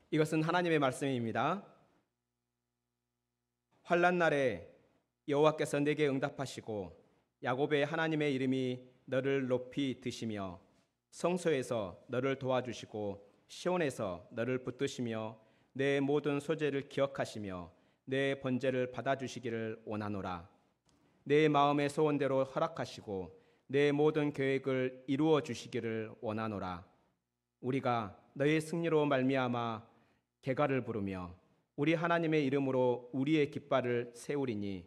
이것은 하나님의 말씀입니다. 환난 날에 여호와께서 내게 응답하시고 야곱의 하나님의 이름이 너를 높이 드시며 성소에서 너를 도와주시고 시온에서 너를 붙드시며 내 모든 소재를 기억하시며 내 번제를 받아주시기를 원하노라. 내 마음의 소원대로 허락하시고 내 모든 계획을 이루어 주시기를 원하노라. 우리가 너의 승리로 말미암아 개가를 부르며 우리 하나님의 이름으로 우리의 깃발을 세우리니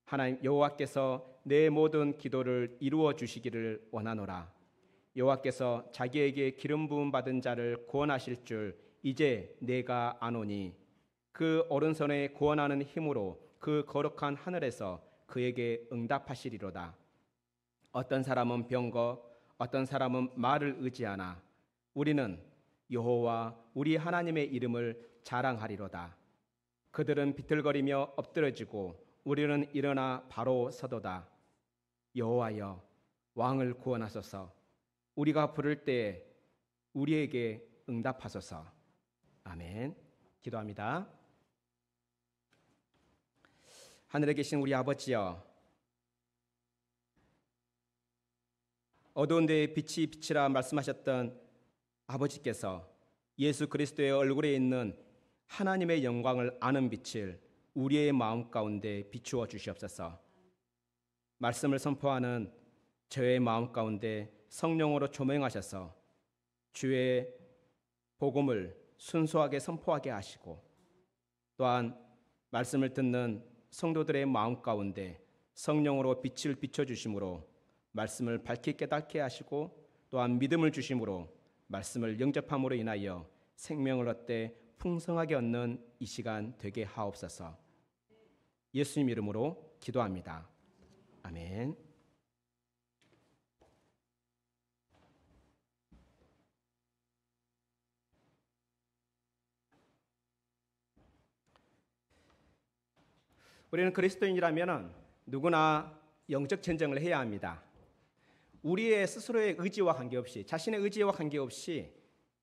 하나님 여호와께서 내 모든 기도를 이루어 주시기를 원하노라. 여호와께서 자기에게 기름 부음 받은 자를 구원하실 줄 이제 내가 아노니 그 오른손에 구원하는 힘으로 그 거룩한 하늘에서 그에게 응답하시리로다. 어떤 사람은 병거, 어떤 사람은 말을 의지하나 우리는 여호와 우리 하나님의 이름을 자랑하리로다. 그들은 비틀거리며 엎드러지고 우리는 일어나 바로 서도다. 여호와여 왕을 구원하소서. 우리가 부를 때에 우리에게 응답하소서. 아멘. 기도합니다. 하늘에 계신 우리 아버지여, 어두운 데에 빛이 비치라 말씀하셨던 아버지께서 예수 그리스도의 얼굴에 있는 하나님의 영광을 아는 빛을 우리의 마음 가운데 비추어 주시옵소서. 말씀을 선포하는 저의 마음 가운데 성령으로 조명하셔서 주의 복음을 순수하게 선포하게 하시고 또한 말씀을 듣는 성도들의 마음 가운데 성령으로 빛을 비춰주심으로 말씀을 밝히 깨닫게 하시고 또한 믿음을 주심으로 말씀을 영접함으로 인하여 생명을 얻되 풍성하게 얻는 이 시간 되게 하옵소서. 예수님 이름으로 기도합니다. 아멘. 우리는 그리스도인이라면 누구나 영적 전쟁을 해야 합니다. 우리의 스스로의 의지와 관계없이, 자신의 의지와 관계없이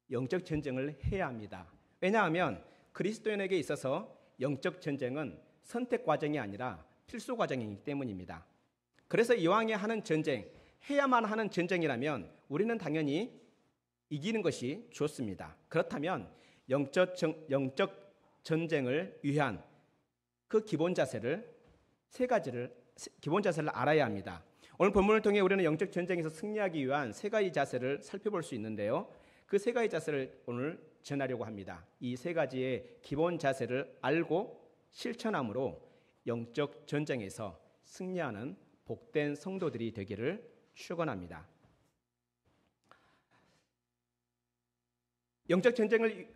영적 전쟁을 해야 합니다. 왜냐하면 그리스도인에게 있어서 영적 전쟁은 선택 과정이 아니라 필수 과정이기 때문입니다. 그래서 이왕에 하는 전쟁, 해야만 하는 전쟁이라면 우리는 당연히 이기는 것이 좋습니다. 그렇다면 영적 전쟁을 위한 그 기본 자세를 기본 자세를 알아야 합니다. 오늘 본문을 통해 우리는 영적 전쟁에서 승리하기 위한 세 가지 자세를 살펴볼 수 있는데요. 그 세 가지 자세를 오늘 전하려고 합니다. 이 세 가지의 기본 자세를 알고 실천함으로 영적 전쟁에서 승리하는 복된 성도들이 되기를 축원합니다. 영적 전쟁을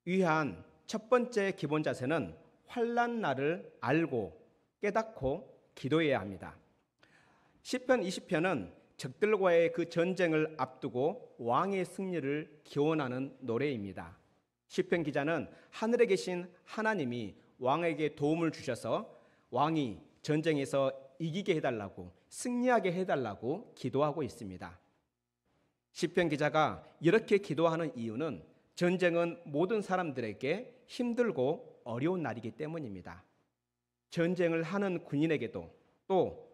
위한 첫 번째 기본 자세는 환난 날을 알고 깨닫고 기도해야 합니다. 시편 20편은 적들과의 그 전쟁을 앞두고 왕의 승리를 기원하는 노래입니다. 시편 기자는 하늘에 계신 하나님이 왕에게 도움을 주셔서 왕이 전쟁에서 이기게 해달라고, 승리하게 해달라고 기도하고 있습니다. 시편 기자가 이렇게 기도하는 이유는 전쟁은 모든 사람들에게 힘들고 어려운 날이기 때문입니다. 전쟁을 하는 군인에게도 또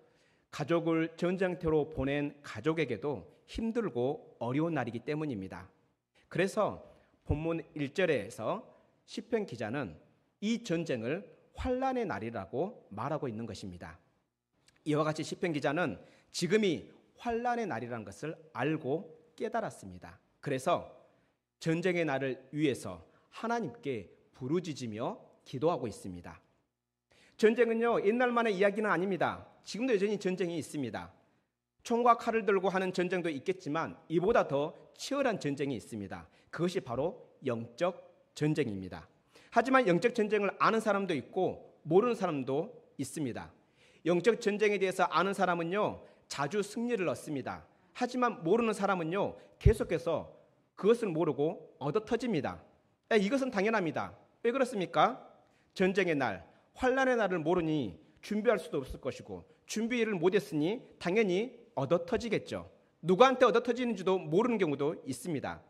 가족을 전쟁터로 보낸 가족에게도 힘들고 어려운 날이기 때문입니다. 그래서 본문 1절에서 시편 기자는 이 전쟁을 환난의 날이라고 말하고 있는 것입니다. 이와 같이 시편 기자는 지금이 환난의 날이라는 것을 알고 깨달았습니다. 그래서 전쟁의 날을 위해서 하나님께 부르짖으며 기도하고 있습니다. 전쟁은요, 옛날만의 이야기는 아닙니다. 지금도 여전히 전쟁이 있습니다. 총과 칼을 들고 하는 전쟁도 있겠지만 이보다 더 치열한 전쟁이 있습니다. 그것이 바로 영적 전쟁입니다. 하지만 영적 전쟁을 아는 사람도 있고 모르는 사람도 있습니다. 영적 전쟁에 대해서 아는 사람은요, 자주 승리를 얻습니다. 하지만 모르는 사람은요, 계속해서 그것을 모르고 얻어터집니다. 이것은 당연합니다. 왜 그렇습니까? 전쟁의 날, 환난의 날을 모르니 준비할 수도 없을 것이고 준비를 못했으니 당연히 얻어터지겠죠. 누구한테 얻어터지는지도 모르는 경우도 있습니다.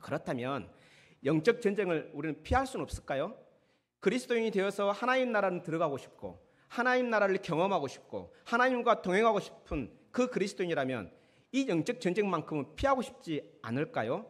그렇다면 영적 전쟁을 우리는 피할 수는 없을까요? 그리스도인이 되어서 하나님 나라는 들어가고 싶고 하나님 나라를 경험하고 싶고 하나님과 동행하고 싶은 그 그리스도인이라면 이 영적 전쟁만큼은 피하고 싶지 않을까요?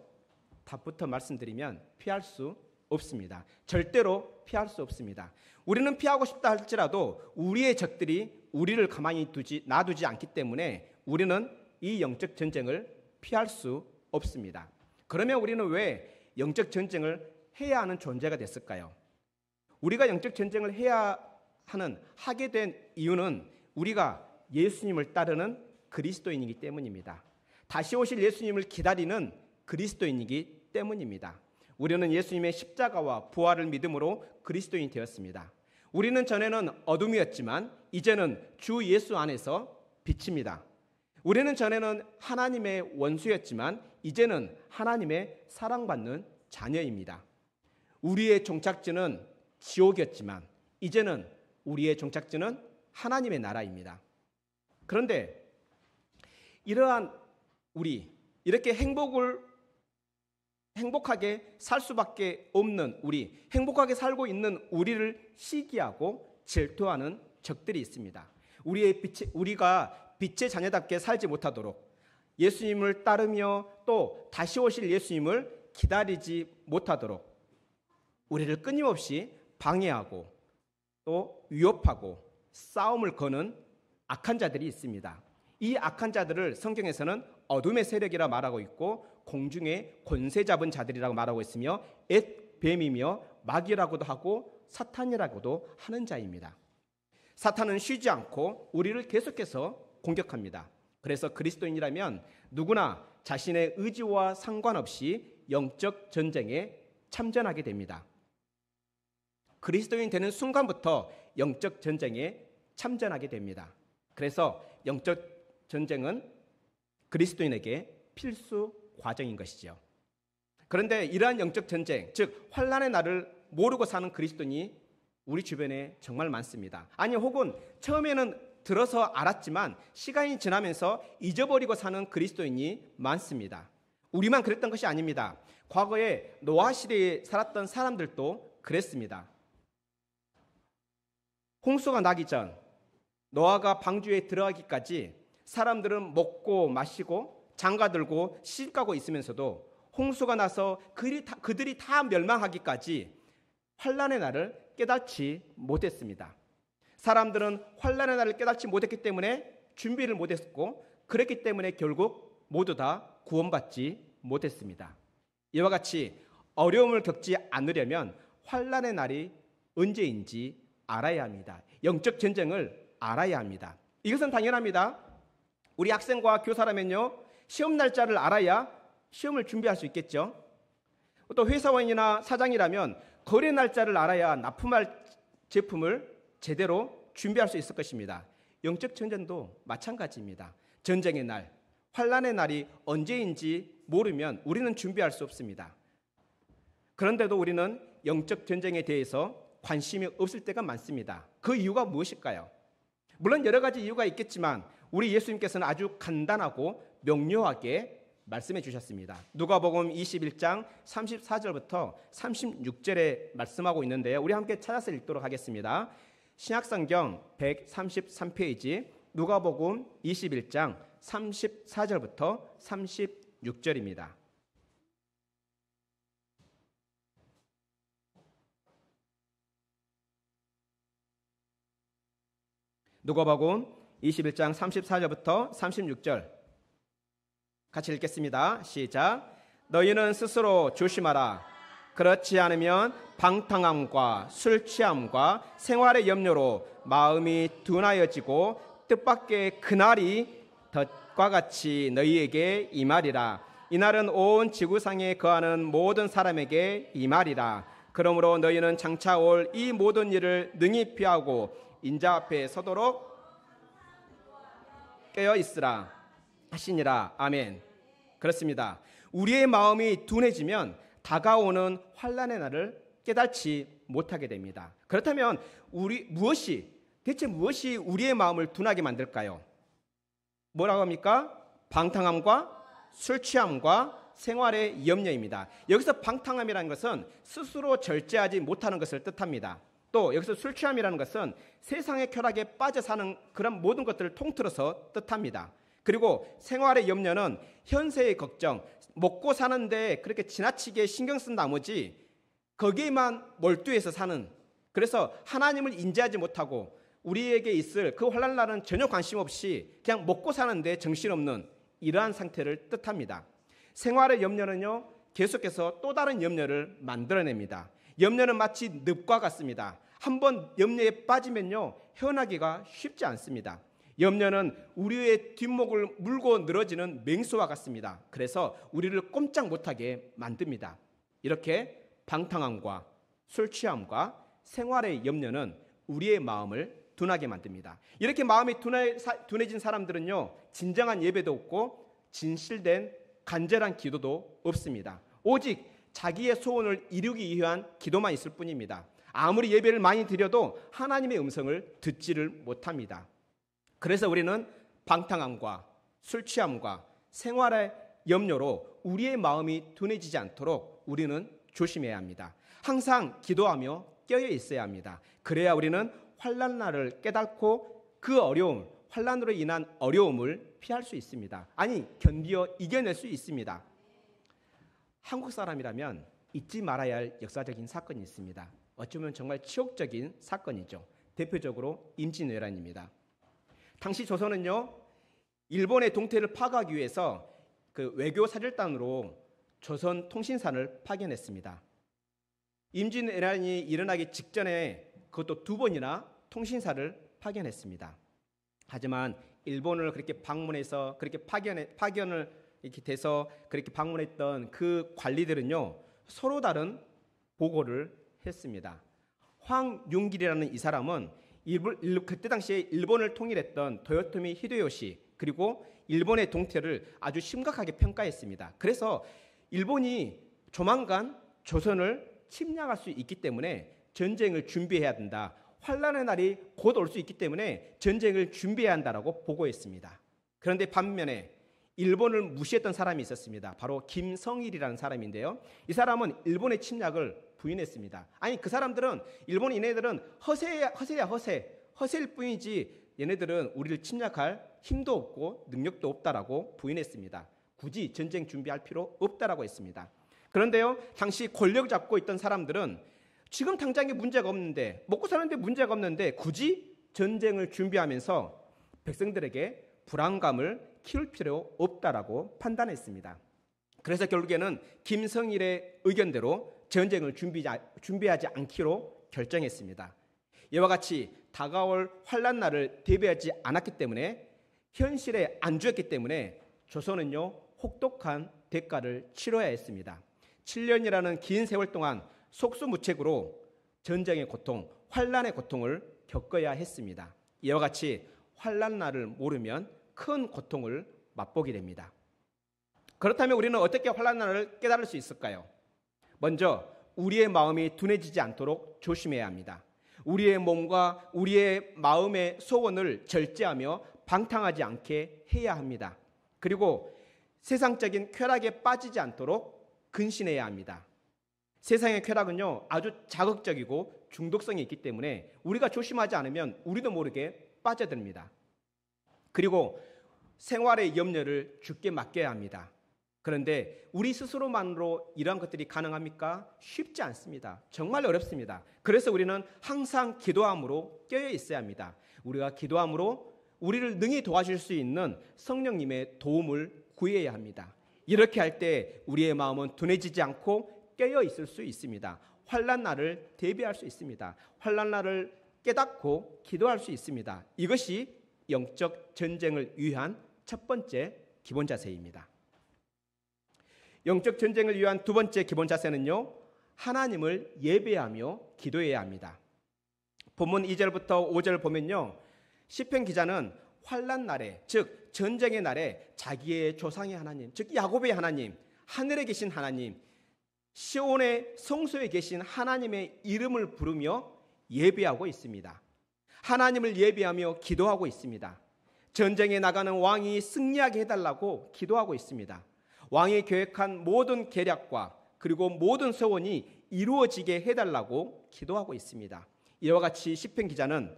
답부터 말씀드리면 피할 수 없습니다. 절대로 피할 수 없습니다. 우리는 피하고 싶다 할지라도 우리의 적들이 우리를 가만히 놔두지 않기 때문에 우리는 이 영적 전쟁을 피할 수 없습니다. 그러면 우리는 왜 영적 전쟁을 해야 하는 존재가 됐을까요? 우리가 영적 전쟁을 하게 된 이유는 우리가 예수님을 따르는 그리스도인이기 때문입니다. 다시 오실 예수님을 기다리는 그리스도인이기 때문입니다. 우리는 예수님의 십자가와 부활을 믿음으로 그리스도인이 되었습니다. 우리는 전에는 어둠이었지만 이제는 주 예수 안에서 빛입니다. 우리는 전에는 하나님의 원수였지만 이제는 하나님의 사랑받는 자녀입니다. 우리의 종착지는 지옥이었지만 이제는 우리의 종착지는 하나님의 나라입니다. 그런데 이러한 이렇게 행복하게 살 수밖에 없는 행복하게 살고 있는 우리를 시기하고 질투하는 적들이 있습니다. 우리가 빛의 자녀답게 살지 못하도록 예수님을 따르며 또 다시 오실 예수님을 기다리지 못하도록 우리를 끊임없이 방해하고 또 위협하고 싸움을 거는 악한 자들이 있습니다. 이 악한 자들을 성경에서는 어둠의 세력이라 말하고 있고 공중의 권세 잡은 자들이라고 말하고 있으며 뱀이며 마귀라고도 하고 사탄이라고도 하는 자입니다. 사탄은 쉬지 않고 우리를 계속해서 공격합니다. 그래서 그리스도인이라면 누구나 자신의 의지와 상관없이 영적 전쟁에 참전하게 됩니다. 그리스도인 되는 순간부터 영적 전쟁에 참전하게 됩니다. 그래서 영적 전쟁은 그리스도인에게 필수 과정인 것이죠. 그런데 이러한 영적 전쟁, 즉 환난의 날을 모르고 사는 그리스도인이 우리 주변에 정말 많습니다. 아니 혹은 처음에는 들어서 알았지만 시간이 지나면서 잊어버리고 사는 그리스도인이 많습니다. 우리만 그랬던 것이 아닙니다. 과거에 노아 시대에 살았던 사람들도 그랬습니다. 홍수가 나기 전 노아가 방주에 들어가기까지 사람들은 먹고 마시고 장가들고 시집가고 있으면서도 홍수가 나서 그들이 다 멸망하기까지 환난의 날을 깨닫지 못했습니다. 사람들은 환난의 날을 깨닫지 못했기 때문에 준비를 못했고 그랬기 때문에 결국 모두 다 구원받지 못했습니다. 이와 같이 어려움을 겪지 않으려면 환난의 날이 언제인지 알아야 합니다. 영적 전쟁을 알아야 합니다. 이것은 당연합니다. 우리 학생과 교사라면요, 시험 날짜를 알아야 시험을 준비할 수 있겠죠. 또 회사원이나 사장이라면 거래 날짜를 알아야 납품할 제품을 제대로 준비할 수 있을 것입니다. 영적 전쟁도 마찬가지입니다. 전쟁의 날, 환난의 날이 언제인지 모르면 우리는 준비할 수 없습니다. 그런데도 우리는 영적 전쟁에 대해서 관심이 없을 때가 많습니다. 그 이유가 무엇일까요? 물론 여러 가지 이유가 있겠지만 우리 예수님께서는 아주 간단하고 명료하게 말씀해 주셨습니다. 누가복음 21장 34절부터 36절에 말씀하고 있는데요. 우리 함께 찾아서 읽도록 하겠습니다. 신약성경 133페이지 누가복음 21장 34절부터 36절입니다. 누가복음 21장 34절부터 36절 같이 읽겠습니다. 시작. 너희는 스스로 조심하라. 그렇지 않으면 방탕함과 술 취함과 생활의 염려로 마음이 둔하여지고 뜻밖의 그날이 덫과 같이 너희에게 임하리라. 이날은 온 지구상에 거하는 모든 사람에게 임하리라. 그러므로 너희는 장차 올 이 모든 일을 능히 피하고 인자 앞에 서도록 깨어 있으라 하시니라. 아멘. 그렇습니다. 우리의 마음이 둔해지면 다가오는 환난의 날을 깨닫지 못하게 됩니다. 그렇다면 대체 무엇이 우리의 마음을 둔하게 만들까요? 뭐라고 합니까? 방탕함과 술 취함과 생활의 염려입니다. 여기서 방탕함이라는 것은 스스로 절제하지 못하는 것을 뜻합니다. 또 여기서 술 취함이라는 것은 세상의 쾌락에 빠져 사는 그런 모든 것들을 통틀어서 뜻합니다. 그리고 생활의 염려는 현세의 걱정, 먹고 사는데 그렇게 지나치게 신경 쓴 나머지 거기에만 몰두해서 사는, 그래서 하나님을 인지하지 못하고 우리에게 있을 그 환난날은 전혀 관심 없이 그냥 먹고 사는데 정신없는 이러한 상태를 뜻합니다. 생활의 염려는요, 계속해서 또 다른 염려를 만들어냅니다. 염려는 마치 늪과 같습니다. 한번 염려에 빠지면요, 헤어나기가 쉽지 않습니다. 염려는 우리의 뒷목을 물고 늘어지는 맹수와 같습니다. 그래서 우리를 꼼짝 못하게 만듭니다. 이렇게 방탕함과 술 취함과 생활의 염려는 우리의 마음을 둔하게 만듭니다. 이렇게 마음이 둔해진 사람들은요, 진정한 예배도 없고 진실된 간절한 기도도 없습니다. 오직 자기의 소원을 이루기 위한 기도만 있을 뿐입니다. 아무리 예배를 많이 드려도 하나님의 음성을 듣지를 못합니다. 그래서 우리는 방탕함과 술 취함과 생활의 염려로 우리의 마음이 둔해지지 않도록 우리는 조심해야 합니다. 항상 기도하며 깨어 있어야 합니다. 그래야 우리는 환난날을 깨닫고 그 어려움, 환난으로 인한 어려움을 피할 수 있습니다. 아니, 견디어 이겨낼 수 있습니다. 한국 사람이라면 잊지 말아야 할 역사적인 사건이 있습니다. 어쩌면 정말 치욕적인 사건이죠. 대표적으로 임진왜란입니다. 당시 조선은요, 일본의 동태를 파괴하기 위해서 그 외교 사절단으로 조선 통신사를 파견했습니다. 임진왜란이 일어나기 직전에 그것도 2번이나 통신사를 파견했습니다. 하지만 일본을 그렇게 방문해서 그렇게 파견을 이렇게 돼서 그렇게 방문했던 그 관리들은요, 서로 다른 보고를 했습니다. 황윤길이라는 이 사람은 그때 당시에 일본을 통일했던 도요토미 히데요시 그리고 일본의 동태를 아주 심각하게 평가했습니다. 그래서 일본이 조만간 조선을 침략할 수 있기 때문에 전쟁을 준비해야 된다. 환란의 날이 곧 올 수 있기 때문에 전쟁을 준비해야 한다라고 보고했습니다. 그런데 반면에 일본을 무시했던 사람이 있었습니다. 바로 김성일이라는 사람인데요. 이 사람은 일본의 침략을 부인했습니다. 아니, 그 사람들은 일본 얘네들은 허세일 뿐이지 얘네들은 우리를 침략할 힘도 없고 능력도 없다라고 부인했습니다. 굳이 전쟁 준비할 필요 없다라고 했습니다. 그런데요, 당시 권력 잡고 있던 사람들은 지금 당장에 문제가 없는데, 먹고 사는데 문제가 없는데 굳이 전쟁을 준비하면서 백성들에게 불안감을 키울 필요 없다라고 판단했습니다. 그래서 결국에는 김성일의 의견대로 전쟁을 준비하지 않기로 결정했습니다. 이와 같이 다가올 환란날을 대비하지 않았기 때문에, 현실에 안주했기 때문에 조선은요, 혹독한 대가를 치러야 했습니다. 7년이라는 긴 세월 동안 속수무책으로 전쟁의 고통, 환란의 고통을 겪어야 했습니다. 이와 같이 환란날을 모르면 큰 고통을 맛보게 됩니다. 그렇다면 우리는 어떻게 환란날을 깨달을 수 있을까요? 먼저 우리의 마음이 둔해지지 않도록 조심해야 합니다. 우리의 몸과 우리의 마음의 소원을 절제하며 방탕하지 않게 해야 합니다. 그리고 세상적인 쾌락에 빠지지 않도록 근신해야 합니다. 세상의 쾌락은요, 아주 자극적이고 중독성이 있기 때문에 우리가 조심하지 않으면 우리도 모르게 빠져듭니다. 그리고 생활의 염려를 주께 맡겨야 합니다. 그런데 우리 스스로만으로 이러한 것들이 가능합니까? 쉽지 않습니다. 정말 어렵습니다. 그래서 우리는 항상 기도함으로 깨어 있어야 합니다. 우리가 기도함으로 우리를 능히 도와줄 수 있는 성령님의 도움을 구해야 합니다. 이렇게 할 때 우리의 마음은 둔해지지 않고 깨어 있을 수 있습니다. 환난날을 대비할 수 있습니다. 환난날을 깨닫고 기도할 수 있습니다. 이것이 영적 전쟁을 위한 첫 번째 기본 자세입니다. 영적 전쟁을 위한 두 번째 기본 자세는요, 하나님을 예배하며 기도해야 합니다. 본문 2절부터 5절 보면요, 시편 기자는 환난 날에, 즉 전쟁의 날에 자기의 조상의 하나님, 즉 야곱의 하나님, 하늘에 계신 하나님, 시온의 성소에 계신 하나님의 이름을 부르며 예배하고 있습니다. 하나님을 예배하며 기도하고 있습니다. 전쟁에 나가는 왕이 승리하게 해달라고 기도하고 있습니다. 왕이 계획한 모든 계략과 그리고 모든 서원이 이루어지게 해달라고 기도하고 있습니다. 이와 같이 시편 기자는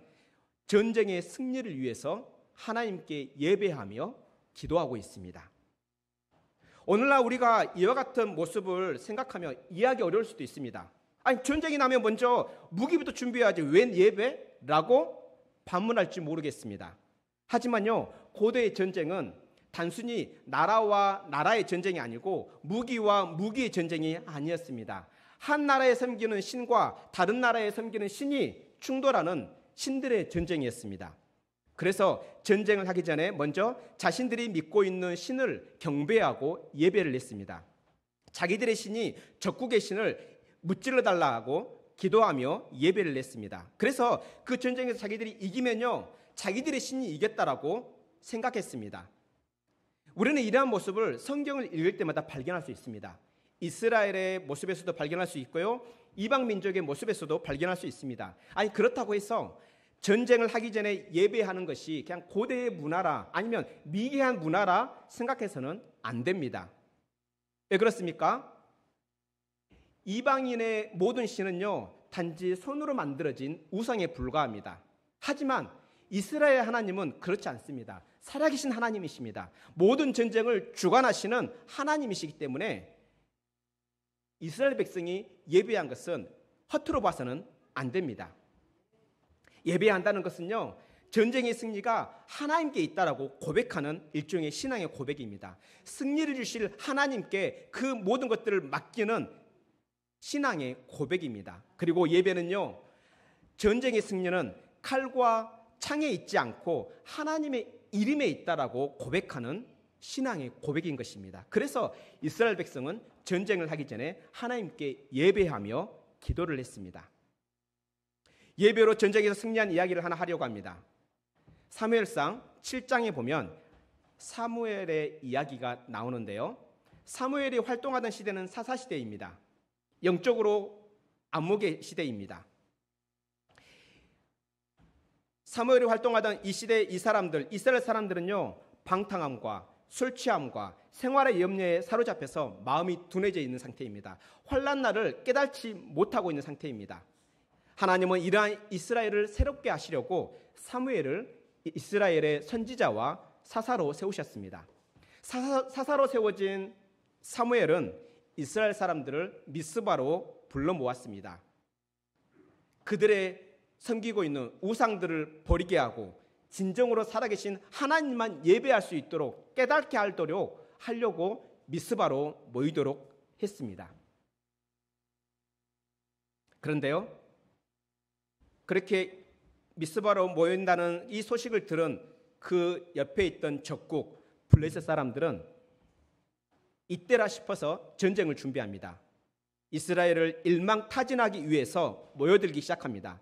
전쟁의 승리를 위해서 하나님께 예배하며 기도하고 있습니다. 오늘날 우리가 이와 같은 모습을 생각하며 이해하기 어려울 수도 있습니다. 아니, 전쟁이 나면 먼저 무기부터 준비해야지 웬 예배? 라고 반문할지 모르겠습니다. 하지만요, 고대의 전쟁은 단순히 나라와 나라의 전쟁이 아니고 무기와 무기의 전쟁이 아니었습니다. 한 나라에 섬기는 신과 다른 나라에 섬기는 신이 충돌하는 신들의 전쟁이었습니다. 그래서 전쟁을 하기 전에 먼저 자신들이 믿고 있는 신을 경배하고 예배를 했습니다. 자기들의 신이 적국의 신을 무찔러 달라고 기도하며 예배를 했습니다. 그래서 그 전쟁에서 자기들이 이기면요, 자기들의 신이 이겼다라고 생각했습니다. 우리는 이러한 모습을 성경을 읽을 때마다 발견할 수 있습니다. 이스라엘의 모습에서도 발견할 수 있고요, 이방 민족의 모습에서도 발견할 수 있습니다. 아니, 그렇다고 해서 전쟁을 하기 전에 예배하는 것이 그냥 고대의 문화라 아니면 미개한 문화라 생각해서는 안 됩니다. 왜 그렇습니까? 이방인의 모든 신은요, 단지 손으로 만들어진 우상에 불과합니다. 하지만 이스라엘 하나님은 그렇지 않습니다. 살아계신 하나님이십니다. 모든 전쟁을 주관하시는 하나님이시기 때문에 이스라엘 백성이 예배한 것은 허투루 봐서는 안 됩니다. 예배한다는 것은요, 전쟁의 승리가 하나님께 있다라고 고백하는 일종의 신앙의 고백입니다. 승리를 주실 하나님께 그 모든 것들을 맡기는 신앙의 고백입니다. 그리고 예배는요, 전쟁의 승리는 칼과 창에 있지 않고 하나님의 이름에 있다라고 고백하는 신앙의 고백인 것입니다. 그래서 이스라엘 백성은 전쟁을 하기 전에 하나님께 예배하며 기도를 했습니다. 예배로 전쟁에서 승리한 이야기를 하나 하려고 합니다. 사무엘상 7장에 보면 사무엘의 이야기가 나오는데요, 사무엘이 활동하던 시대는 사사시대입니다. 영적으로 안목의 시대입니다. 사무엘이 활동하던 이 시대 이 사람들, 이스라엘 사람들은요, 방탕함과 술 취함과 생활의 염려에 사로잡혀서 마음이 둔해져 있는 상태입니다. 환난 날을 깨닫지 못하고 있는 상태입니다. 하나님은 이러한 이스라엘을 새롭게 하시려고 사무엘을 이스라엘의 선지자와 사사로 세우셨습니다. 사사로 세워진 사무엘은 이스라엘 사람들을 미스바로 불러 모았습니다. 그들의 섬기고 있는 우상들을 버리게 하고 진정으로 살아계신 하나님만 예배할 수 있도록 깨닫게 하려고 미스바로 모이도록 했습니다. 그런데요, 그렇게 미스바로 모인다는 이 소식을 들은 그 옆에 있던 적국 블레셋 사람들은 이때라 싶어서 전쟁을 준비합니다. 이스라엘을 일망타진하기 위해서 모여들기 시작합니다.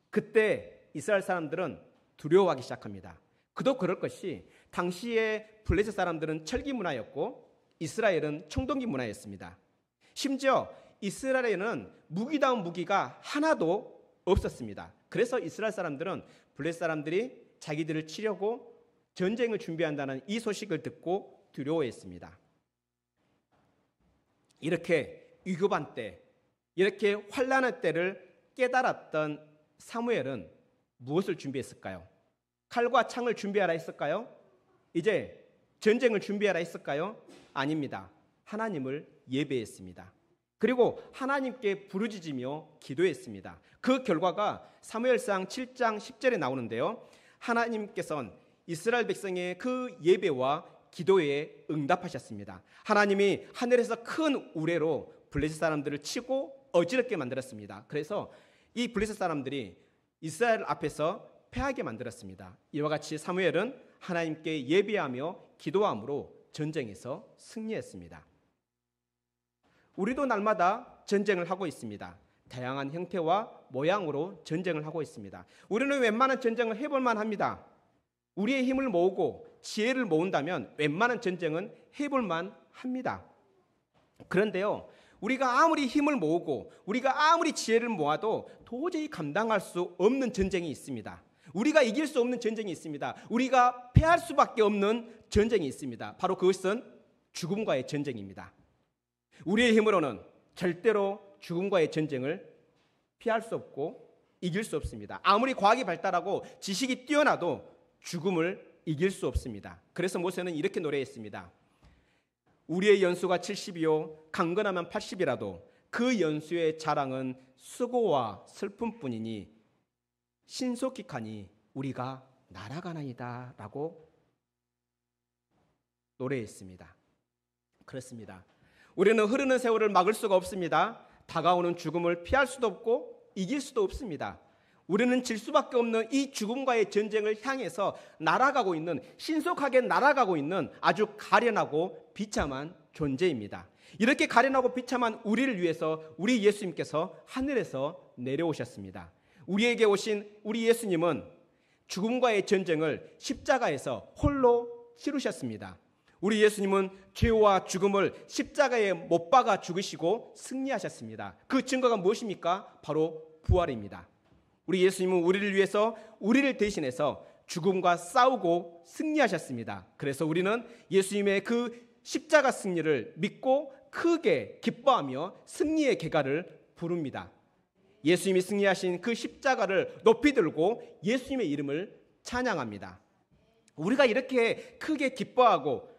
그때 이스라엘 사람들은 두려워하기 시작합니다. 그도 그럴 것이 당시에 블레셋 사람들은 철기 문화였고 이스라엘은 청동기 문화였습니다. 심지어 이스라엘에는 무기다운 무기가 하나도 없었습니다. 그래서 이스라엘 사람들은 블레셋 사람들이 자기들을 치려고 전쟁을 준비한다는 이 소식을 듣고 두려워했습니다. 이렇게 위급한 때, 이렇게 환난의 때를 깨달았던 사무엘은 무엇을 준비했을까요? 칼과 창을 준비하라 했을까요? 이제 전쟁을 준비하라 했을까요? 아닙니다. 하나님을 예배했습니다. 그리고 하나님께 부르짖으며 기도했습니다. 그 결과가 사무엘상 7장 10절에 나오는데요, 하나님께서는 이스라엘 백성의 그 예배와 기도에 응답하셨습니다. 하나님이 하늘에서 큰 우레로 블레셋 사람들을 치고 어지럽게 만들었습니다. 그래서 이 블레셋 사람들이 이스라엘 앞에서 패하게 만들었습니다. 이와 같이 사무엘은 하나님께 예배하며 기도함으로 전쟁에서 승리했습니다. 우리도 날마다 전쟁을 하고 있습니다. 다양한 형태와 모양으로 전쟁을 하고 있습니다. 우리는 웬만한 전쟁을 해볼만 합니다. 우리의 힘을 모으고 지혜를 모은다면 웬만한 전쟁은 해볼만 합니다. 그런데요, 우리가 아무리 힘을 모으고 우리가 아무리 지혜를 모아도 도저히 감당할 수 없는 전쟁이 있습니다. 우리가 이길 수 없는 전쟁이 있습니다. 우리가 패할 수밖에 없는 전쟁이 있습니다. 바로 그것은 죽음과의 전쟁입니다. 우리의 힘으로는 절대로 죽음과의 전쟁을 피할 수 없고 이길 수 없습니다. 아무리 과학이 발달하고 지식이 뛰어나도 죽음을 이길 수 없습니다. 그래서 모세는 이렇게 노래했습니다. 우리의 연수가 70이요 강건하면 80이라도 그 연수의 자랑은 수고와 슬픔뿐이니 신속히 가니 우리가 날아가나이다 라고 노래했습니다. 그렇습니다. 우리는 흐르는 세월을 막을 수가 없습니다. 다가오는 죽음을 피할 수도 없고 이길 수도 없습니다. 우리는 질 수밖에 없는 이 죽음과의 전쟁을 향해서 날아가고 있는, 신속하게 날아가고 있는 아주 가련하고 비참한 존재입니다. 이렇게 가련하고 비참한 우리를 위해서 우리 예수님께서 하늘에서 내려오셨습니다. 우리에게 오신 우리 예수님은 죽음과의 전쟁을 십자가에서 홀로 치르셨습니다. 우리 예수님은 죄와 죽음을 십자가에 못 박아 죽으시고 승리하셨습니다. 그 증거가 무엇입니까? 바로 부활입니다. 우리 예수님은 우리를 위해서 우리를 대신해서 죽음과 싸우고 승리하셨습니다. 그래서 우리는 예수님의 그 십자가 승리를 믿고 크게 기뻐하며 승리의 개가를 부릅니다. 예수님이 승리하신 그 십자가를 높이 들고 예수님의 이름을 찬양합니다. 우리가 이렇게 크게 기뻐하고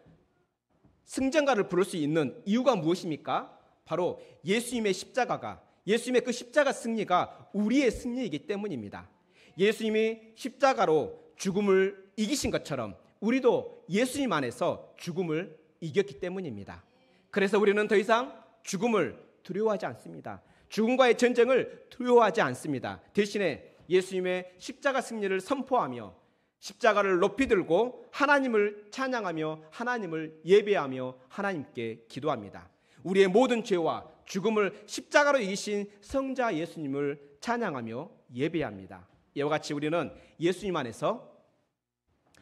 승전가를 부를 수 있는 이유가 무엇입니까? 바로 예수님의 십자가가, 예수님의 그 십자가 승리가 우리의 승리이기 때문입니다. 예수님이 십자가로 죽음을 이기신 것처럼 우리도 예수님 안에서 죽음을 이겼기 때문입니다. 그래서 우리는 더 이상 죽음을 두려워하지 않습니다. 죽음과의 전쟁을 두려워하지 않습니다. 대신에 예수님의 십자가 승리를 선포하며 십자가를 높이 들고 하나님을 찬양하며 하나님을 예배하며 하나님께 기도합니다. 우리의 모든 죄와 죽음을 십자가로 이기신 성자 예수님을 찬양하며 예배합니다. 이와 같이 우리는 예수님 안에서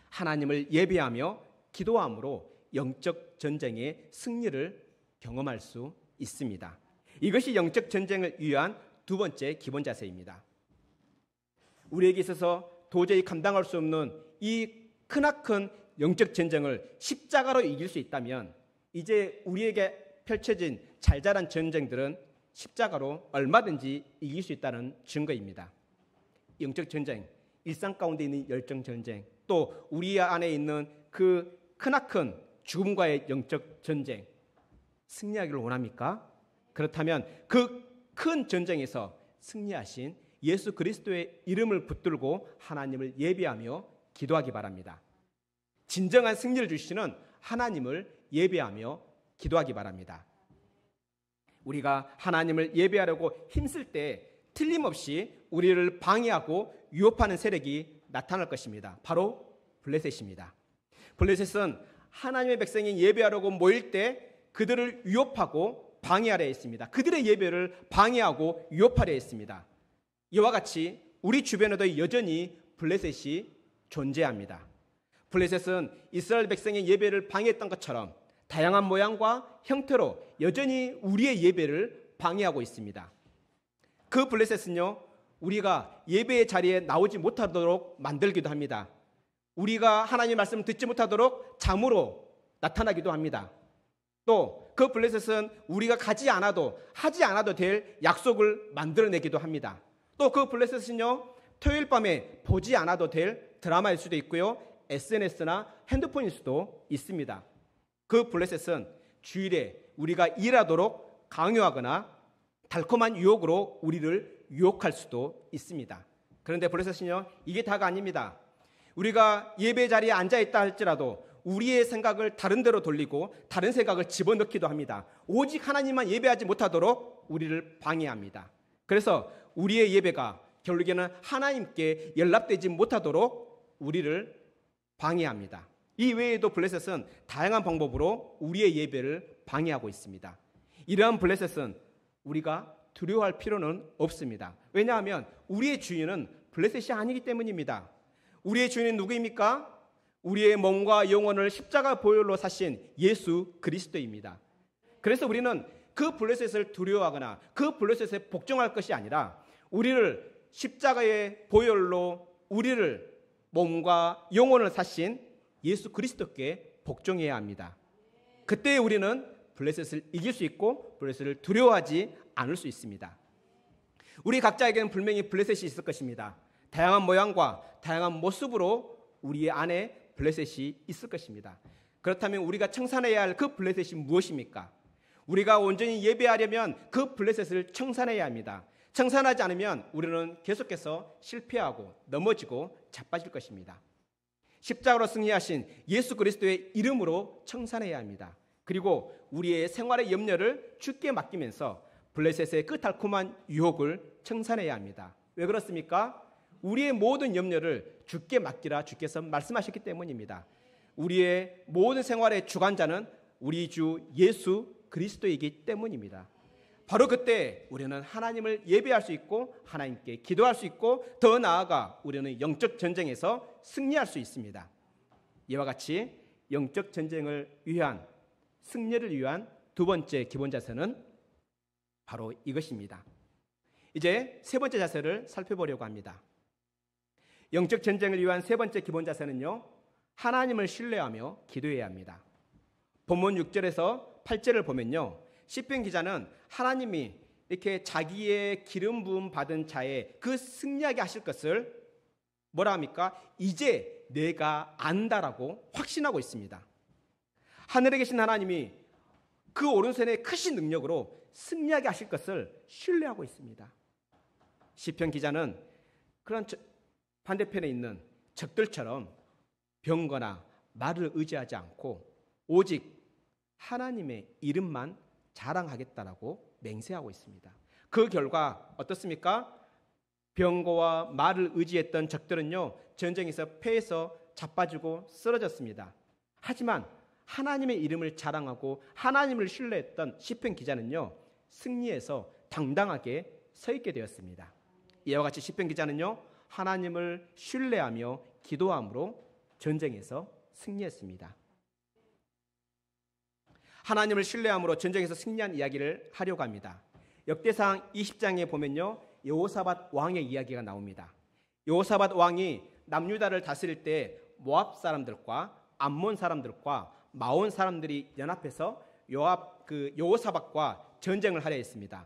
하나님을 예배하며 기도함으로 영적 전쟁의 승리를 경험할 수 있습니다. 이것이 영적 전쟁을 위한 두 번째 기본 자세입니다. 우리에게 있어서 도저히 감당할 수 없는 이 크나큰 영적 전쟁을 십자가로 이길 수 있다면 이제 우리에게 펼쳐진 잘잘한 전쟁들은 십자가로 얼마든지 이길 수 있다는 증거입니다. 영적 전쟁, 일상 가운데 있는 열정 전쟁, 또 우리 안에 있는 그 크나큰 죽음과의 영적 전쟁, 승리하기를 원합니까? 그렇다면 그 큰 전쟁에서 승리하신 예수 그리스도의 이름을 붙들고 하나님을 예배하며 기도하기 바랍니다. 진정한 승리를 주시는 하나님을 예배하며 기도하기 바랍니다. 우리가 하나님을 예배하려고 힘쓸 때 틀림없이 우리를 방해하고 유혹하는 세력이 나타날 것입니다. 바로 블레셋입니다. 블레셋은 하나님의 백성이 예배하려고 모일 때 그들을 위협하고 방해하려 했습니다. 그들의 예배를 방해하고 위협하려 했습니다. 이와 같이 우리 주변에도 여전히 블레셋이 존재합니다. 블레셋은 이스라엘 백성의 예배를 방해했던 것처럼 다양한 모양과 형태로 여전히 우리의 예배를 방해하고 있습니다. 그 블레셋은요, 우리가 예배의 자리에 나오지 못하도록 만들기도 합니다. 우리가 하나님의 말씀을 듣지 못하도록 잠으로 나타나기도 합니다. 또 그 블레셋은 우리가 가지 않아도 하지 않아도 될 약속을 만들어내기도 합니다. 또 그 블레셋은요, 토요일 밤에 보지 않아도 될 드라마일 수도 있고요, SNS나 핸드폰일 수도 있습니다. 그 블레셋은 주일에 우리가 일하도록 강요하거나 달콤한 유혹으로 우리를 유혹할 수도 있습니다. 그런데 블레셋은요, 이게 다가 아닙니다. 우리가 예배 자리에 앉아있다 할지라도 우리의 생각을 다른 데로 돌리고 다른 생각을 집어넣기도 합니다. 오직 하나님만 예배하지 못하도록 우리를 방해합니다. 그래서 우리의 예배가 결국에는 하나님께 연락되지 못하도록 우리를 방해합니다. 이 외에도 블레셋은 다양한 방법으로 우리의 예배를 방해하고 있습니다. 이러한 블레셋은 우리가 두려워할 필요는 없습니다. 왜냐하면 우리의 주인은 블레셋이 아니기 때문입니다. 우리의 주인은 누구입니까? 우리의 몸과 영혼을 십자가 보혈로 사신 예수 그리스도입니다. 그래서 우리는 그 블레셋을 두려워하거나 그 블레셋에 복종할 것이 아니라 우리를 십자가의 보혈로 우리를 몸과 영혼을 사신 예수 그리스도께 복종해야 합니다. 그때 우리는 블레셋을 이길 수 있고 블레셋을 두려워하지 않을 수 있습니다. 우리 각자에게는 분명히 블레셋이 있을 것입니다. 다양한 모양과 다양한 모습으로 우리 안에 블레셋이 있을 것입니다. 그렇다면 우리가 청산해야 할 그 블레셋이 무엇입니까? 우리가 온전히 예배하려면 그 블레셋을 청산해야 합니다. 청산하지 않으면 우리는 계속해서 실패하고 넘어지고 자빠질 것입니다. 십자가로 승리하신 예수 그리스도의 이름으로 청산해야 합니다. 그리고 우리의 생활의 염려를 주께 맡기면서 블레셋의 그 달콤한 유혹을 청산해야 합니다. 왜 그렇습니까? 우리의 모든 염려를 주께 맡기라 주께서 말씀하셨기 때문입니다. 우리의 모든 생활의 주관자는 우리 주 예수 그리스도이기 때문입니다. 바로 그때 우리는 하나님을 예배할 수 있고 하나님께 기도할 수 있고 더 나아가 우리는 영적 전쟁에서 승리할 수 있습니다. 이와 같이 영적 전쟁을 위한 승리를 위한 두 번째 기본 자세는 바로 이것입니다. 이제 세 번째 자세를 살펴보려고 합니다. 영적 전쟁을 위한 세 번째 기본 자세는요, 하나님을 신뢰하며 기도해야 합니다. 본문 6절에서 8절을 보면요, 시편 기자는 하나님이 이렇게 자기의 기름 부음 받은 자의 그 승리하게 하실 것을 뭐라 합니까? 이제 내가 안다라고 확신하고 있습니다. 하늘에 계신 하나님이 그 오른손의 크신 능력으로 승리하게 하실 것을 신뢰하고 있습니다. 시편 기자는 그런 반대편에 있는 적들처럼 병거나 말을 의지하지 않고 오직 하나님의 이름만 자랑하겠다라고 맹세하고 있습니다. 그 결과 어떻습니까? 병거와 말을 의지했던 적들은요, 전쟁에서 패해서 자빠지고 쓰러졌습니다. 하지만 하나님의 이름을 자랑하고 하나님을 신뢰했던 시편 기자는요, 승리해서 당당하게 서 있게 되었습니다. 이와 같이 시편 기자는요, 하나님을 신뢰하며 기도함으로 전쟁에서 승리했습니다. 하나님을 신뢰함으로 전쟁에서 승리한 이야기를 하려고 합니다. 역대상 20장에 보면요, 여호사밧 왕의 이야기가 나옵니다. 여호사밧 왕이 남유다를 다스릴 때 모압 사람들과 암몬 사람들과 마온 사람들이 연합해서 여호사밧과 전쟁을 하려 했습니다.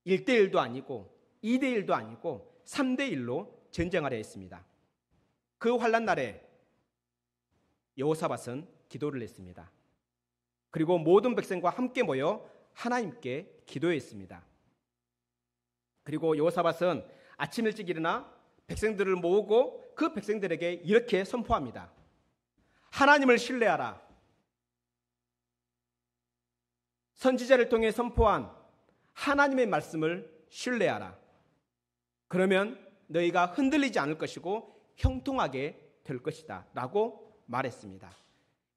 1대1도 아니고 2대1도 아니고 3대1로 전쟁하려 했습니다. 그 환난 날에 여호사밧은 기도를 했습니다. 그리고 모든 백성과 함께 모여 하나님께 기도했습니다. 그리고 여호사밧은 아침 일찍 일어나 백성들을 모으고 그 백성들에게 이렇게 선포합니다. 하나님을 신뢰하라. 선지자를 통해 선포한 하나님의 말씀을 신뢰하라. 그러면 너희가 흔들리지 않을 것이고 형통하게 될 것이다 라고 말했습니다.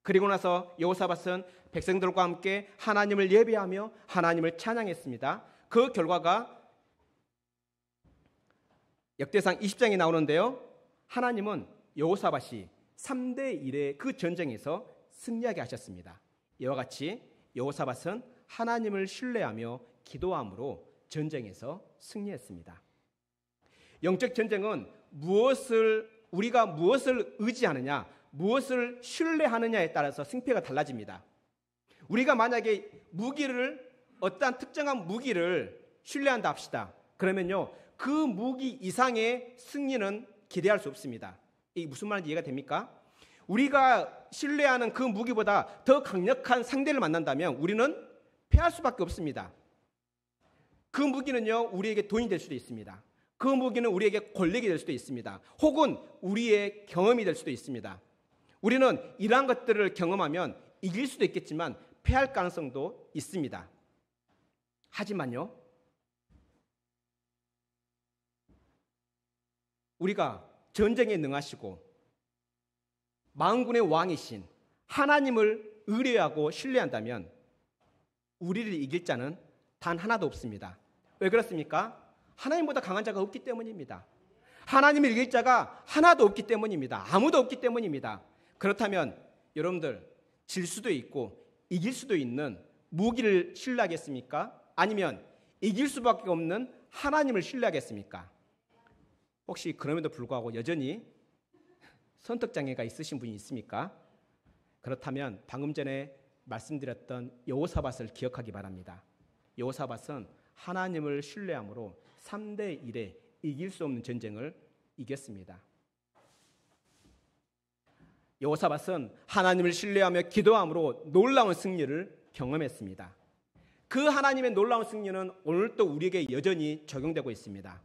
그리고 나서 여호사밧은 백성들과 함께 하나님을 예배하며 하나님을 찬양했습니다. 그 결과가 역대상 20장에 나오는데요, 하나님은 여호사밧이 3대1의 그 전쟁에서 승리하게 하셨습니다. 이와 같이 여호사밧은 하나님을 신뢰하며 기도함으로 전쟁에서 승리했습니다. 영적 전쟁은 우리가 무엇을 의지하느냐, 무엇을 신뢰하느냐에 따라서 승패가 달라집니다. 우리가 만약에 어떠한 특정한 무기를 신뢰한다 합시다. 그러면요, 그 무기 이상의 승리는 기대할 수 없습니다. 이게 무슨 말인지 이해가 됩니까? 우리가 신뢰하는 그 무기보다 더 강력한 상대를 만난다면 우리는 패할 수밖에 없습니다. 그 무기는요, 우리에게 돈이 될 수도 있습니다. 그 무기는 우리에게 권력이 될 수도 있습니다. 혹은 우리의 경험이 될 수도 있습니다. 우리는 이러한 것들을 경험하면 이길 수도 있겠지만 패할 가능성도 있습니다. 하지만요, 우리가 전쟁에 능하시고 만군의 왕이신 하나님을 의뢰하고 신뢰한다면 우리를 이길 자는 단 하나도 없습니다. 왜 그렇습니까? 하나님보다 강한 자가 없기 때문입니다. 하나님을 이길 자가 하나도 없기 때문입니다. 아무도 없기 때문입니다. 그렇다면 여러분들, 질 수도 있고 이길 수도 있는 무기를 신뢰하겠습니까? 아니면 이길 수밖에 없는 하나님을 신뢰하겠습니까? 혹시 그럼에도 불구하고 여전히 선택장애가 있으신 분이 있습니까? 그렇다면 방금 전에 말씀드렸던 여호사밧을 기억하기 바랍니다. 여호사밧은 하나님을 신뢰함으로 3대 1에 이길 수 없는 전쟁을 이겼습니다. 여호사밧은 하나님을 신뢰하며 기도함으로 놀라운 승리를 경험했습니다. 그 하나님의 놀라운 승리는 오늘도 우리에게 여전히 적용되고 있습니다.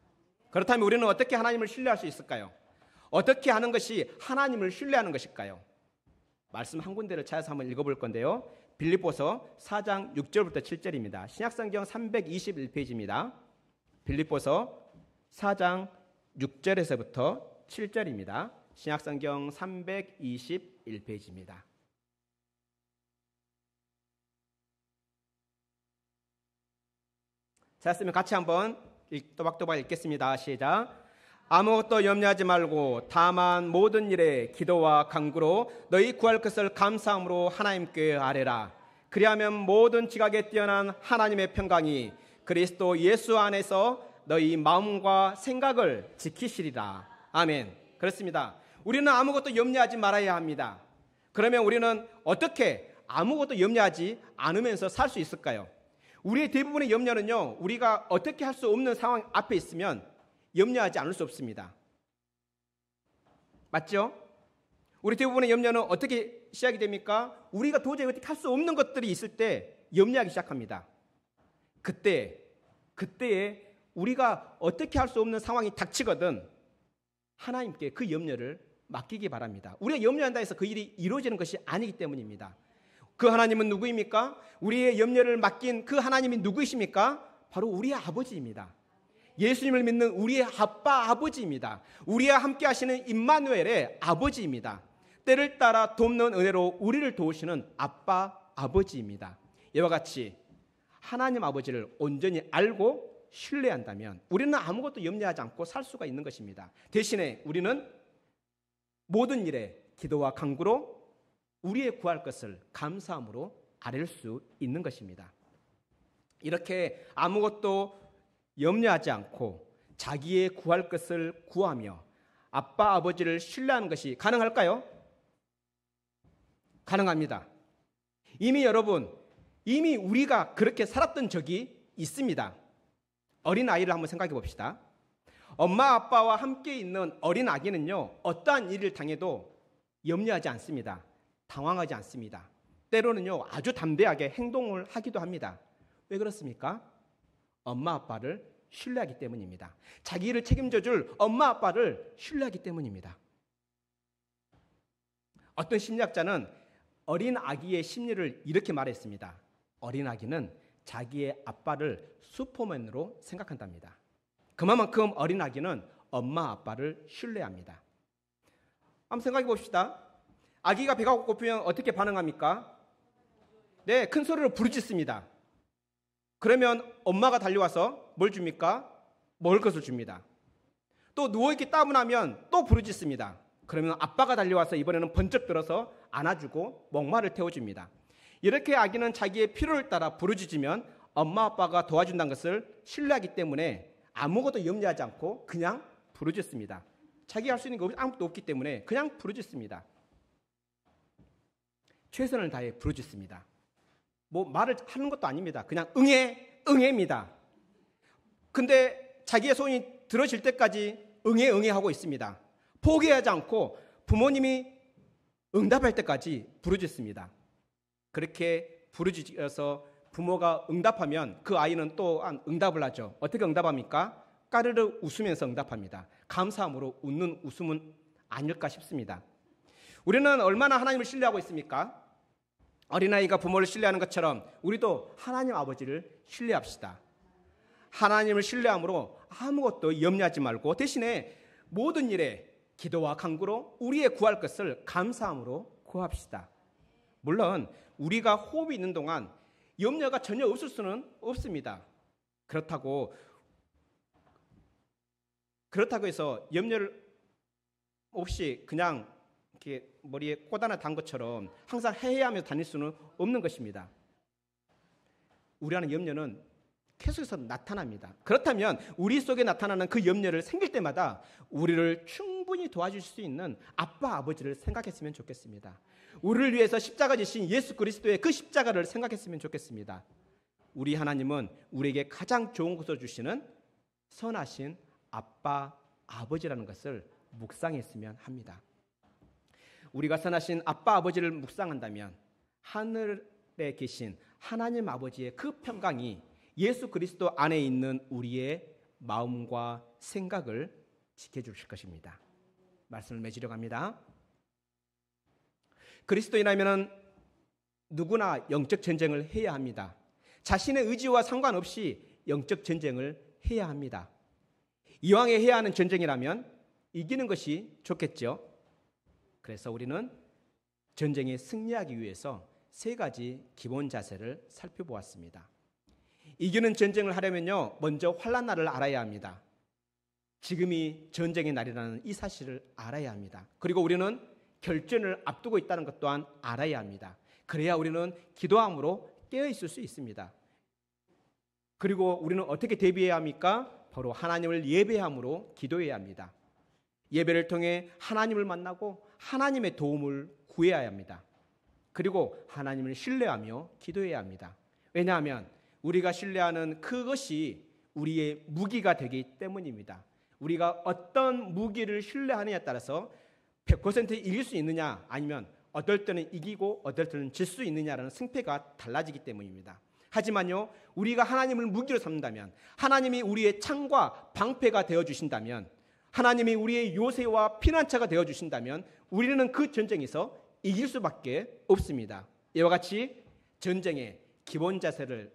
그렇다면 우리는 어떻게 하나님을 신뢰할 수 있을까요? 어떻게 하는 것이 하나님을 신뢰하는 것일까요? 말씀 한 군데를 찾아서 한번 읽어볼 건데요. 빌립보서 4장 6절부터 7절입니다. 신약성경 321페이지입니다. 빌립보서 4장 6절에서부터 7절입니다. 신약성경 321페이지입니다. 자,쓰면 같이 한번 또박또박 읽겠습니다. 시작. 아무것도 염려하지 말고 다만 모든 일에 기도와 간구로 너희 구할 것을 감사함으로 하나님께 아뢰라. 그리하면 모든 지각에 뛰어난 하나님의 평강이 그리스도 예수 안에서 너희 마음과 생각을 지키시리라. 아멘. 그렇습니다. 우리는 아무것도 염려하지 말아야 합니다. 그러면 우리는 어떻게 아무것도 염려하지 않으면서 살 수 있을까요? 우리의 대부분의 염려는요, 우리가 어떻게 할 수 없는 상황 앞에 있으면 염려하지 않을 수 없습니다. 맞죠? 우리 대부분의 염려는 어떻게 시작이 됩니까? 우리가 도저히 어떻게 할 수 없는 것들이 있을 때 염려하기 시작합니다. 그때에 우리가 어떻게 할 수 없는 상황이 닥치거든 하나님께 그 염려를 맡기기 바랍니다. 우리가 염려한다 해서 그 일이 이루어지는 것이 아니기 때문입니다. 그 하나님은 누구입니까? 우리의 염려를 맡긴 그 하나님이 누구이십니까? 바로 우리의 아버지입니다. 예수님을 믿는 우리의 아빠 아버지입니다. 우리와 함께 하시는 임마누엘의 아버지입니다. 때를 따라 돕는 은혜로 우리를 도우시는 아빠 아버지입니다. 이와 같이 하나님 아버지를 온전히 알고 신뢰한다면 우리는 아무것도 염려하지 않고 살 수가 있는 것입니다. 대신에 우리는 모든 일에 기도와 간구로 우리의 구할 것을 감사함으로 아뢰 수 있는 것입니다. 이렇게 아무것도 염려하지 않고 자기의 구할 것을 구하며 아빠 아버지를 신뢰하는 것이 가능할까요? 가능합니다. 이미 우리가 그렇게 살았던 적이 있습니다. 어린아이를 한번 생각해 봅시다. 엄마 아빠와 함께 있는 어린아기는요, 어떠한 일을 당해도 염려하지 않습니다. 당황하지 않습니다. 때로는요, 아주 담대하게 행동을 하기도 합니다. 왜 그렇습니까? 엄마 아빠를 신뢰하기 때문입니다. 자기를 책임져줄 엄마 아빠를 신뢰하기 때문입니다. 어떤 심리학자는 어린 아기의 심리를 이렇게 말했습니다. 어린 아기는 자기의 아빠를 슈퍼맨으로 생각한답니다. 그만큼 어린 아기는 엄마 아빠를 신뢰합니다. 한번 생각해 봅시다. 아기가 배가 고프면 어떻게 반응합니까? 네, 큰 소리로 부르짖습니다. 그러면 엄마가 달려와서 뭘 줍니까? 먹을 것을 줍니다. 또 누워있기 따분하면 또 부르짖습니다. 그러면 아빠가 달려와서 이번에는 번쩍 들어서 안아주고 목마를 태워줍니다. 이렇게 아기는 자기의 필요를 따라 부르짖으면 엄마 아빠가 도와준다는 것을 신뢰하기 때문에 아무것도 염려하지 않고 그냥 부르짖습니다. 자기가 할 수 있는 게 아무것도 없기 때문에 그냥 부르짖습니다. 최선을 다해 부르짖습니다. 말을 하는 것도 아닙니다. 그냥 응애입니다. 근데 자기의 소원이 들어질 때까지 응애 하고 있습니다. 포기하지 않고 부모님이 응답할 때까지 부르짖습니다. 그렇게 부르짖어서 부모가 응답하면 그 아이는 또한 응답을 하죠. 어떻게 응답합니까? 까르르 웃으면서 응답합니다. 감사함으로 웃는 웃음은 아닐까 싶습니다. 우리는 얼마나 하나님을 신뢰하고 있습니까? 어린아이가 부모를 신뢰하는 것처럼 우리도 하나님 아버지를 신뢰합시다. 하나님을 신뢰함으로 아무것도 염려하지 말고 대신에 모든 일에 기도와 간구로 우리의 구할 것을 감사함으로 구합시다. 물론 우리가 호흡이 있는 동안 염려가 전혀 없을 수는 없습니다. 그렇다고 해서 염려를 없이 그냥 이렇게 머리에 꽃 하나 단 것처럼 항상 해야하며 다닐 수는 없는 것입니다. 우리 안에 염려는 계속해서 나타납니다. 그렇다면 우리 속에 나타나는 그 염려를 생길 때마다 우리를 충분히 도와줄 수 있는 아빠, 아버지를 생각했으면 좋겠습니다. 우리를 위해서 십자가 지신 예수 그리스도의 그 십자가를 생각했으면 좋겠습니다. 우리 하나님은 우리에게 가장 좋은 것을 주시는 선하신 아빠, 아버지라는 것을 묵상했으면 합니다. 우리가 선하신 아빠, 아버지를 묵상한다면 하늘에 계신 하나님 아버지의 그 평강이 예수 그리스도 안에 있는 우리의 마음과 생각을 지켜주실 것입니다. 말씀을 맺으려고 합니다. 그리스도인이라면 누구나 영적 전쟁을 해야 합니다. 자신의 의지와 상관없이 영적 전쟁을 해야 합니다. 이왕에 해야 하는 전쟁이라면 이기는 것이 좋겠죠. 그래서 우리는 전쟁에 승리하기 위해서 세 가지 기본 자세를 살펴보았습니다. 이기는 전쟁을 하려면요, 먼저 환난 날을 알아야 합니다. 지금이 전쟁의 날이라는 이 사실을 알아야 합니다. 그리고 우리는 결전을 앞두고 있다는 것 또한 알아야 합니다. 그래야 우리는 기도함으로 깨어 있을 수 있습니다. 그리고 우리는 어떻게 대비해야 합니까? 바로 하나님을 예배함으로 기도해야 합니다. 예배를 통해 하나님을 만나고 하나님의 도움을 구해야 합니다. 그리고 하나님을 신뢰하며 기도해야 합니다. 왜냐하면 우리가 신뢰하는 그것이 우리의 무기가 되기 때문입니다. 우리가 어떤 무기를 신뢰하느냐에 따라서 100% 이길 수 있느냐, 아니면 어떨 때는 이기고 어떨 때는 질 수 있느냐라는 승패가 달라지기 때문입니다. 하지만요, 우리가 하나님을 무기로 삼는다면, 하나님이 우리의 창과 방패가 되어주신다면, 하나님이 우리의 요새와 피난처가 되어주신다면 우리는 그 전쟁에서 이길 수밖에 없습니다. 이와 같이 전쟁의 기본 자세를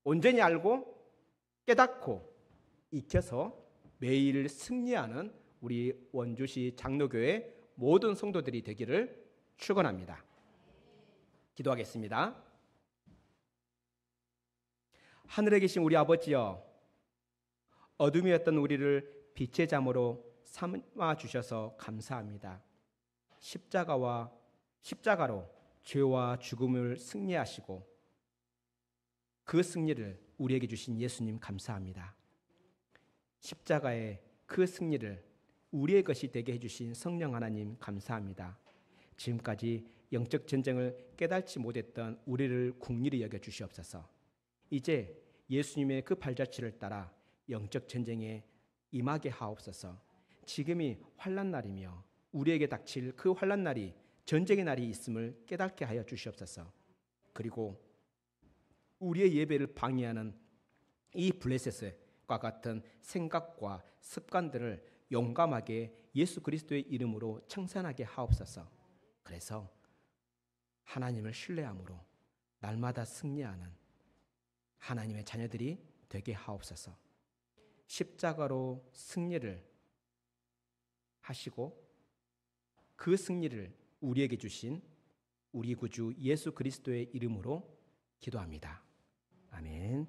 온전히 알고 깨닫고 익혀서 매일 승리하는 우리 원주시 장로교회 모든 성도들이 되기를 축원합니다. 기도하겠습니다. 하늘에 계신 우리 아버지여, 어둠이었던 우리를 빛의 잠으로 삼아 주셔서 감사합니다. 십자가로 죄와 죽음을 승리하시고 그 승리를 우리에게 주신 예수님 감사합니다. 십자가의 그 승리를 우리의 것이 되게 해주신 성령 하나님 감사합니다. 지금까지 영적 전쟁을 깨닫지 못했던 우리를 긍휼히 여겨 주시옵소서. 이제 예수님의 그 발자취를 따라 영적 전쟁에 임하게 하옵소서. 지금이 환난 날이며 우리에게 닥칠 그 환난 날이 전쟁의 날이 있음을 깨닫게 하여 주시옵소서. 그리고 우리의 예배를 방해하는 이 블레셋과 같은 생각과 습관들을 용감하게 예수 그리스도의 이름으로 청산하게 하옵소서. 그래서 하나님을 신뢰함으로 날마다 승리하는 하나님의 자녀들이 되게 하옵소서. 십자가로 승리를 하시고 그 승리를 우리에게 주신 우리 구주 예수 그리스도의 이름으로 기도합니다. 아멘.